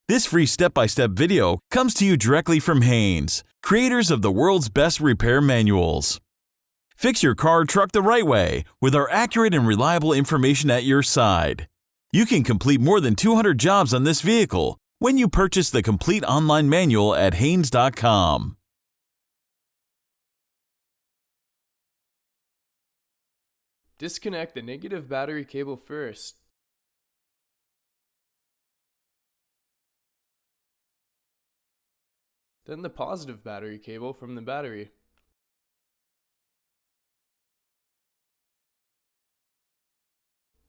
This free step-by-step video comes to you directly from Haynes, creators of the world's best repair manuals. Fix your car or truck the right way with our accurate and reliable information at your side. You can complete more than 200 jobs on this vehicle when you purchase the complete online manual at Haynes.com. Disconnect the negative battery cable first. Then the positive battery cable from the battery.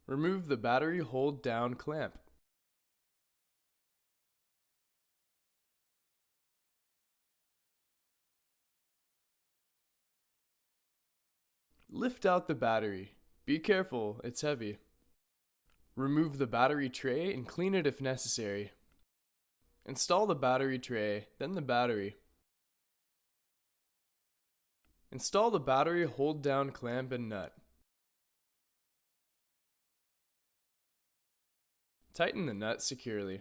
Remove the battery hold down clamp. Lift out the battery. Be careful, it's heavy. Remove the battery tray and clean it if necessary. Install the battery tray, then the battery. Install the battery hold down clamp and nut. Tighten the nut securely.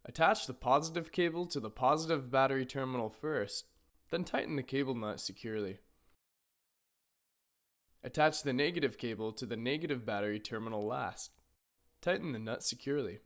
Attach the positive cable to the positive battery terminal first, then tighten the cable nut securely. Attach the negative cable to the negative battery terminal last. Tighten the nut securely.